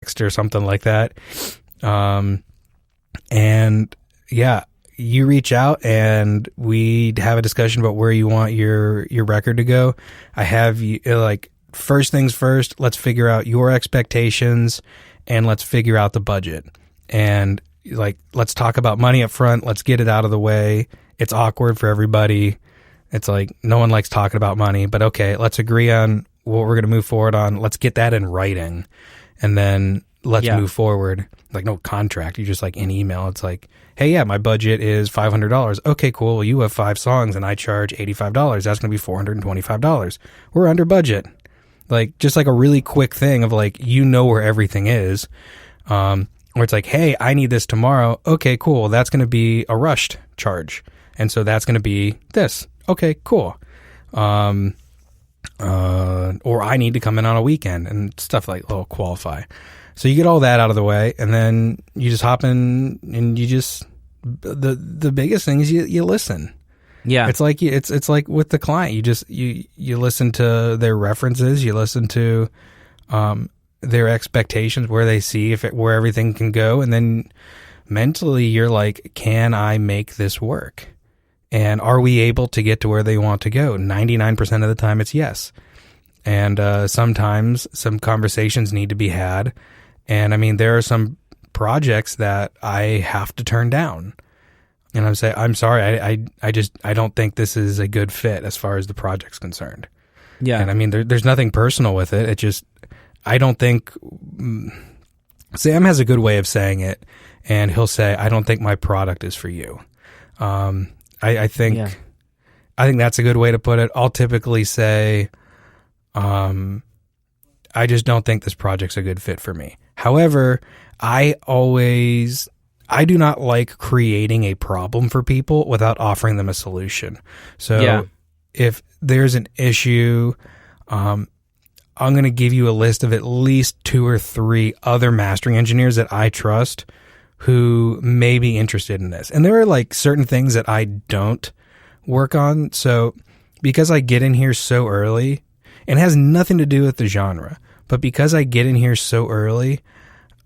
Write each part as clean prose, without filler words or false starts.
text or something like that. And yeah, you reach out and we have a discussion about where you want your record to go. I have you like, first things first, let's figure out your expectations and let's figure out the budget. And like, let's talk about money up front. Let's get it out of the way. It's awkward for everybody. It's like, no one likes talking about money, but okay, let's agree on what we're going to move forward on. Let's get that in writing. And then let's move forward. Like no contract. You just like in email. It's like, hey, yeah, my budget is $500. Okay, cool. Well, you have 5 songs and I charge $85. That's going to be $425. We're under budget. Like just like a really quick thing of like, you know where everything is. Where it's like, hey, I need this tomorrow. Okay, cool. That's going to be a rushed charge. And so that's going to be this. Okay, cool. Or I need to come in on a weekend and stuff like that'll qualify. So you get all that out of the way and then you just hop in and you just, the biggest thing is you listen. Yeah. It's like, it's like with the client, you just, you listen to their references, you listen to, their expectations, where they see where everything can go. And then mentally you're like, can I make this work? And are we able to get to where they want to go? 99% of the time it's yes. And sometimes some conversations need to be had. And I mean, there are some projects that I have to turn down. And I'm saying, I'm sorry, I don't think this is a good fit as far as the project's concerned. Yeah. And I mean, there's nothing personal with it. It just, I don't think, Sam has a good way of saying it. And he'll say, I don't think my product is for you. I think that's a good way to put it. I'll typically say, I just don't think this project's a good fit for me. However, I do not like creating a problem for people without offering them a solution. So if there's an issue, I'm going to give you a list of at least 2 or 3 other mastering engineers that I trust who may be interested in this. And there are like certain things that I don't work on. So because I get in here so early, and it has nothing to do with the genre, but because I get in here so early,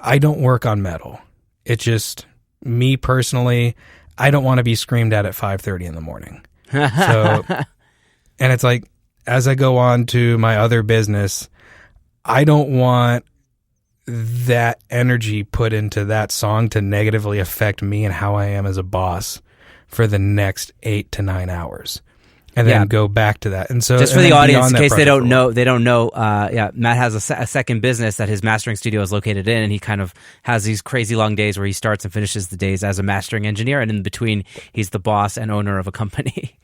I don't work on metal. It's just me personally, I don't want to be screamed at 5:30 in the morning. So, and it's like, as I go on to my other business, I don't want that energy put into that song to negatively affect me and how I am as a boss for the next 8 to 9 hours. And then go back to that. And so, just for the audience, in case they don't know, Matt has a second business that his mastering studio is located in, and he kind of has these crazy long days where he starts and finishes the days as a mastering engineer, and in between, he's the boss and owner of a company.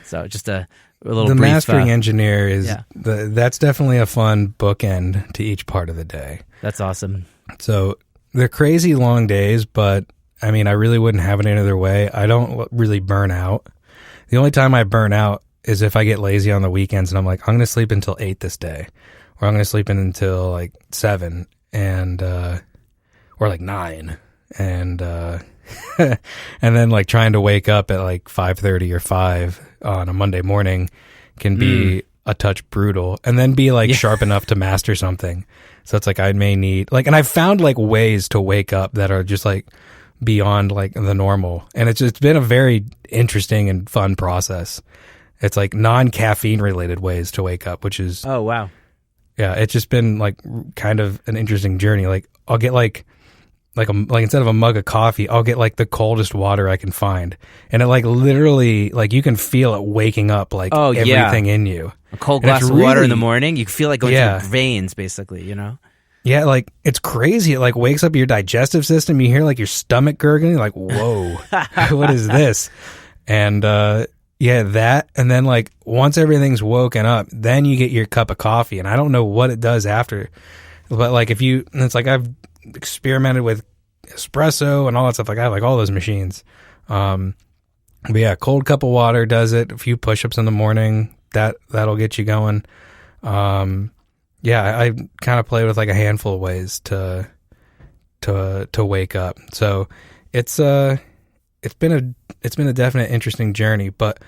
So just a little the brief, mastering engineer is that's definitely a fun bookend to each part of the day. That's awesome. So they're crazy long days, but I mean, I really wouldn't have it any other way. I don't really burn out. The only time I burn out is if I get lazy on the weekends and I'm like, I'm going to sleep until 8 this day, or I'm going to sleep until like 7 and, or like 9 and, and then like trying to wake up at like 5:30 or 5 on a Monday morning can be a touch brutal, and then be like sharp enough to master something. So it's like, I may need like, and I've found like ways to wake up that are just like beyond like the normal. And it's been a very interesting and fun process. It's like non-caffeine related ways to wake up, which is, oh, wow. Yeah. It's just been like kind of an interesting journey. Like I'll get like instead of a mug of coffee, I'll get like the coldest water I can find. And it like literally, like you can feel it waking up like everything in you. A cold glass of water in the morning, you feel like going through your veins basically, you know? Yeah, like it's crazy. It like wakes up your digestive system. You hear like your stomach gurgling, like, whoa, what is this? And that. And then like once everything's woken up, then you get your cup of coffee. And I don't know what it does after. But like it's like I've experimented with espresso and all that stuff. Like I have like all those machines. But yeah, cold cup of water does it. A few push-ups in the morning, that'll get you going. Yeah, I kind of play with like a handful of ways to wake up. So it's been a definite interesting journey, but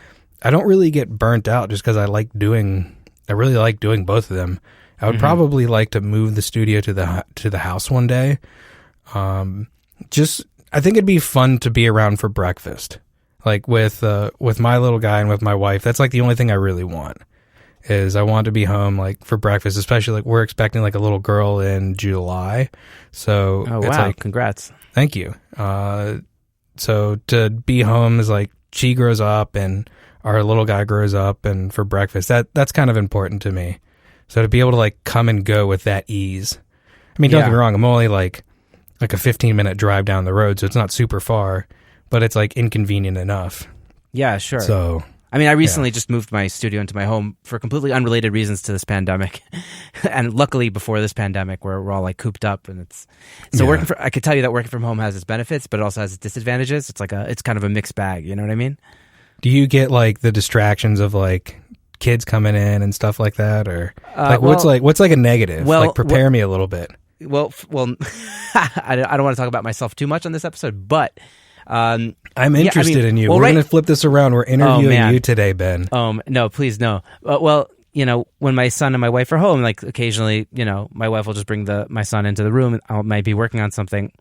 I don't really get burnt out just because I really like doing both of them. I would probably like to move the studio to the house one day. I think it'd be fun to be around for breakfast, like with my little guy and with my wife. That's like the only thing I really want. Is I want to be home like for breakfast, especially like we're expecting like a little girl in July. So oh it's wow, like, congrats. Thank you. So to be home is like she grows up and our little guy grows up, and for breakfast, that's kind of important to me. So to be able to like come and go with that ease. I mean, don't get me wrong, I'm only like a 15-minute drive down the road, so it's not super far, but it's like inconvenient enough. Yeah, sure. So I mean, I recently just moved my studio into my home for completely unrelated reasons to this pandemic. And luckily before this pandemic, we're all like cooped up, and I could tell you that working from home has its benefits, but it also has its disadvantages. It's kind of a mixed bag. You know what I mean? Do you get like the distractions of like kids coming in and stuff like that, or what's like a negative? Well, like prepare me a little bit. Well, I don't want to talk about myself too much on this episode, but I'm interested in you. We're going to flip this around. We're interviewing you today, Ben. No, please, no. Well, when my son and my wife are home, like occasionally, my wife will just bring my son into the room, and I might be working on something,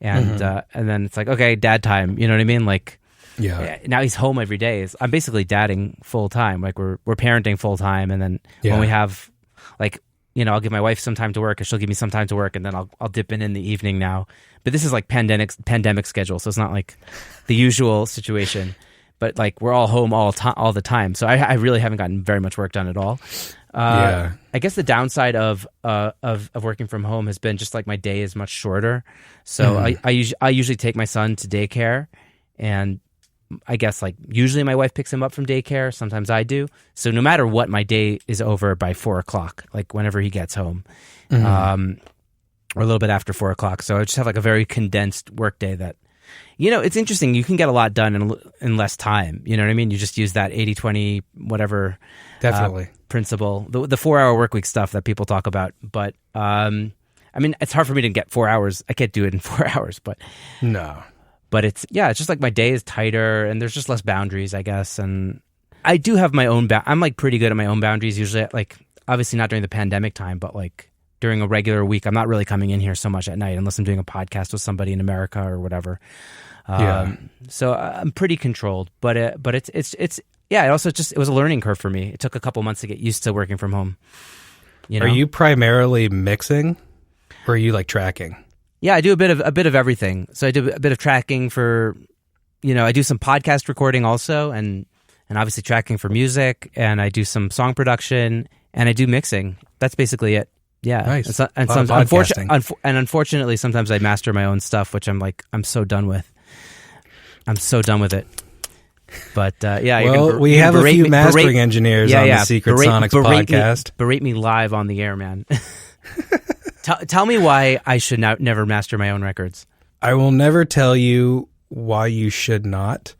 and then it's like, okay, dad time. You know what I mean? Like, now he's home every day. I'm basically dadding full time. Like we're parenting full time, and then when we have like, I'll give my wife some time to work, and she'll give me some time to work, and then I'll dip in the evening now. But this is like pandemic schedule, so it's not like the usual situation. But like we're all home all the time, so I really haven't gotten very much work done at all. I guess the downside of working from home has been just like my day is much shorter. So I usually take my son to daycare, and I guess like usually my wife picks him up from daycare. Sometimes I do. So no matter what, my day is over by 4:00, like whenever he gets home, or a little bit after 4:00. So I just have like a very condensed work day that, it's interesting. You can get a lot done in less time. You know what I mean? You just use that 80-20 whatever definitely principle, the 4-hour work week stuff that people talk about. But I mean, it's hard for me to get 4 hours. I can't do it in 4 hours, but no. But it's just like my day is tighter, and there's just less boundaries, I guess. And I do have my own I'm like pretty good at my own boundaries usually. Like obviously not during the pandemic time, but like during a regular week, I'm not really coming in here so much at night unless I'm doing a podcast with somebody in America or whatever. So I'm pretty controlled, but it also it was a learning curve for me. It took a couple months to get used to working from home. Are you primarily mixing, or are you like tracking? Yeah, I do a bit of everything. So I do a bit of tracking for, I do some podcast recording also, and obviously tracking for music, and I do some song production, and I do mixing. That's basically it. Yeah, nice. And unfortunately, sometimes I master my own stuff, which I'm so done with. I'm so done with it. But we have a few mastering engineers on the Secret Sonics podcast. Berate me live on the air, man. Tell me why I should never master my own records. I will never tell you why you should not.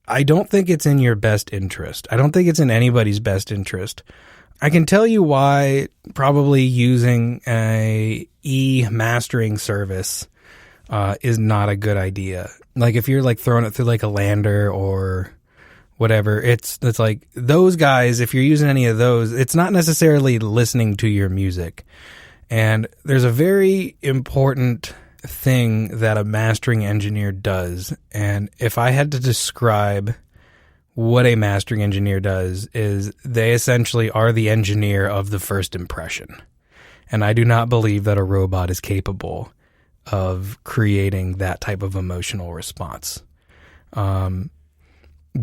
I don't think it's in your best interest. I don't think it's in anybody's best interest. I can tell you why probably using a e-mastering service is not a good idea. Like if you're like throwing it through like a Lander or whatever, it's like those guys, if you're using any of those, it's not necessarily listening to your music. And there's a very important thing that a mastering engineer does. And if I had to describe what a mastering engineer does, is they essentially are the engineer of the first impression. And I do not believe that a robot is capable of creating that type of emotional response.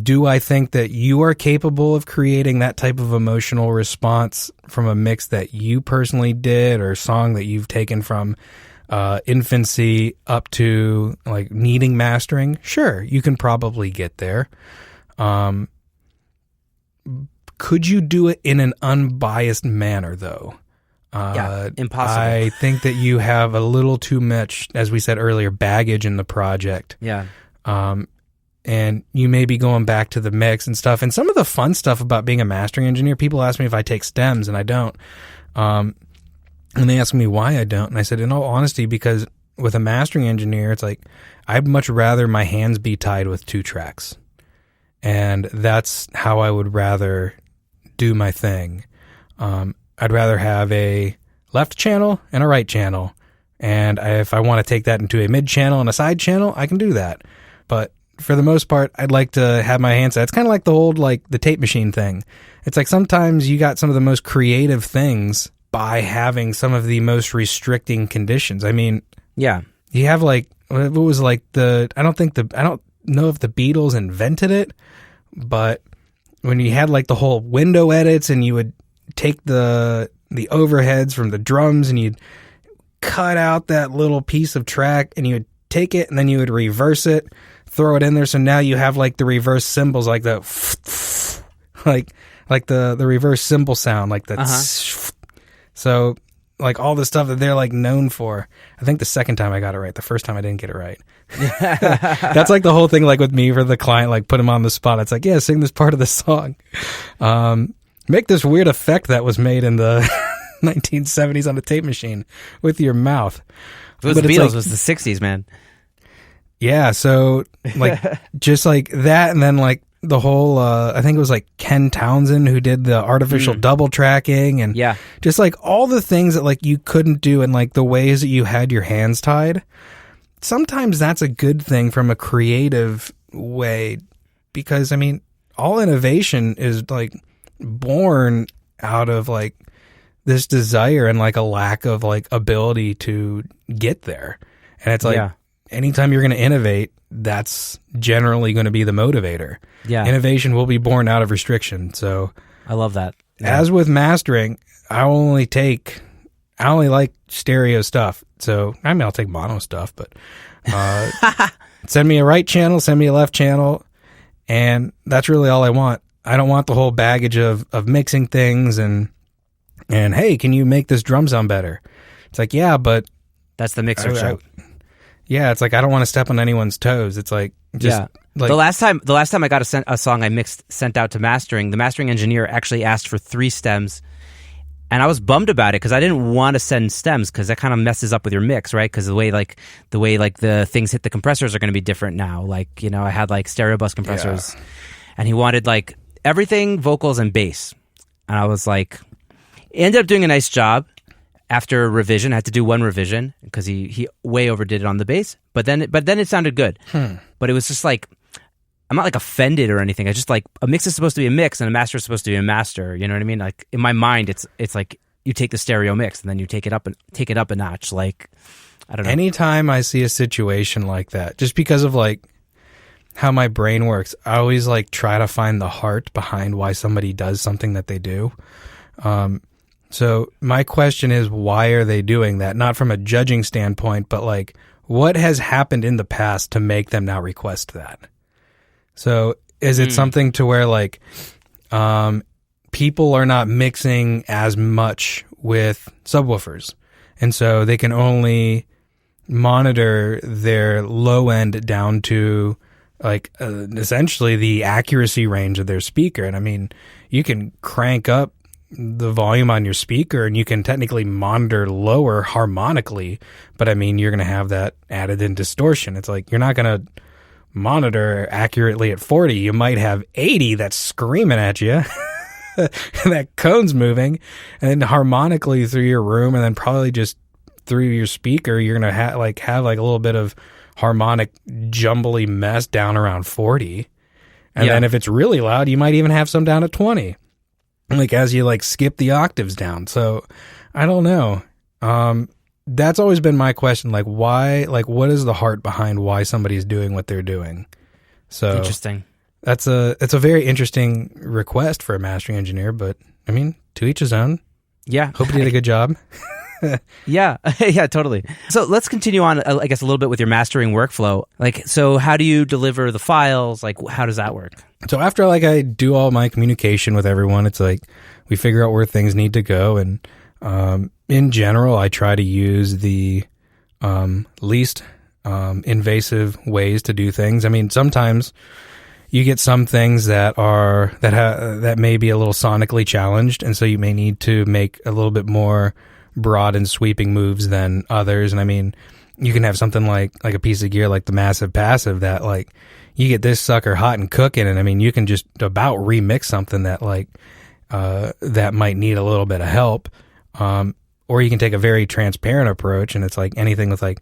Do I think that you are capable of creating that type of emotional response from a mix that you personally did, or a song that you've taken from infancy up to like needing mastering? Sure, you can probably get there. Could you do it in an unbiased manner, though? Impossible. I think that you have a little too much, as we said earlier, baggage in the project. Yeah. And you may be going back to the mix and stuff. And some of the fun stuff about being a mastering engineer, people ask me if I take stems, and I don't. And they ask me why I don't. And I said, in all honesty, because with a mastering engineer, it's like, I'd much rather my hands be tied with 2 tracks. And that's how I would rather do my thing. I'd rather have a left channel and a right channel. And if I want to take that into a mid channel and a side channel, I can do that. But for the most part, I'd like to have my handset. It's kind of like the old, like the tape machine thing. It's like sometimes you got some of the most creative things by having some of the most restricting conditions. I mean, yeah, you have like, what was like I don't know if the Beatles invented it, but when you had like the whole window edits and you would take the overheads from the drums and you'd cut out that little piece of track and you would take it and then you would reverse it, throw it in there. So now you have like the reverse cymbals, like the like the reverse cymbal sound, like the so like all the stuff that they're like known for. I think the second time I got it right. The first time I didn't get it right. That's like the whole thing, like with me for the client, like put him on the spot. It's like, yeah, sing this part of the song. Make this weird effect that was made in the 1970s on a tape machine with your mouth. It was the Beatles, it was the 60s, man. Yeah, so like just like that, and then like the whole I think it was like Ken Townsend who did the artificial double tracking, and just like all the things that like you couldn't do, and like the ways that you had your hands tied. Sometimes that's a good thing from a creative way, because I mean all innovation is like born out of like this desire and like a lack of like ability to get there. And it's like anytime you're going to innovate, that's generally going to be the motivator. Yeah. Innovation will be born out of restriction. So I love that. Yeah. As with mastering, I only like stereo stuff. So I mean, I'll take mono stuff, but send me a right channel, send me a left channel, and that's really all I want. I don't want the whole baggage of mixing things and hey, can you make this drum sound better? It's like, yeah, but that's the mixer show. Yeah, it's like I don't want to step on anyone's toes. It's like like the last time I got a song I sent out to mastering, the mastering engineer actually asked for 3 stems, and I was bummed about it because I didn't want to send stems because that kind of messes up with your mix, right? Because the way the things hit the compressors are going to be different now. Like, you know, I had like stereo bus compressors, and he wanted like everything, vocals and bass, and I was like, ended up doing a nice job. After revision, I had to do one revision because he way overdid it on the bass. But then it sounded good. But it was just like, I'm not like offended or anything. I just like, a mix is supposed to be a mix and a master is supposed to be a master. You know what I mean? Like in my mind, it's like you take the stereo mix and then you take it up a notch. Like, I don't know. Anytime I see a situation like that, just because of like how my brain works, I always like try to find the heart behind why somebody does something that they do. So my question is, why are they doing that? Not from a judging standpoint, but like, what has happened in the past to make them now request that? So is it something to where like, people are not mixing as much with subwoofers, and so they can only monitor their low end down to like essentially the accuracy range of their speaker. And I mean, you can crank up the volume on your speaker and you can technically monitor lower harmonically, but I mean, you're going to have that added in distortion. It's like, you're not going to monitor accurately at 40. You might have 80 that's screaming at you and that cone's moving, and then harmonically through your room, and then probably just through your speaker, you're going to have a little bit of harmonic jumbly mess down around 40. And then if it's really loud, you might even have some down at 20. Like as you like skip the octaves down. So I don't know. That's always been my question. Like why, like what is the heart behind why somebody's doing what they're doing? So interesting. It's a very interesting request for a mastering engineer, but I mean, to each his own. Yeah. Hope you did a good job. Yeah, totally. So let's continue on, I guess, a little bit with your mastering workflow. Like, so how do you deliver the files? Like, how does that work? So after like I do all my communication with everyone, it's like we figure out where things need to go. And in general, I try to use the least invasive ways to do things. I mean, sometimes you get some things that may be a little sonically challenged, and so you may need to make a little bit more broad and sweeping moves than others. And I mean, you can have something like a piece of gear like the Massive Passive that like you get this sucker hot and cooking, and I mean, you can just about remix something that like that might need a little bit of help. Or you can take a very transparent approach, and it's like anything with like,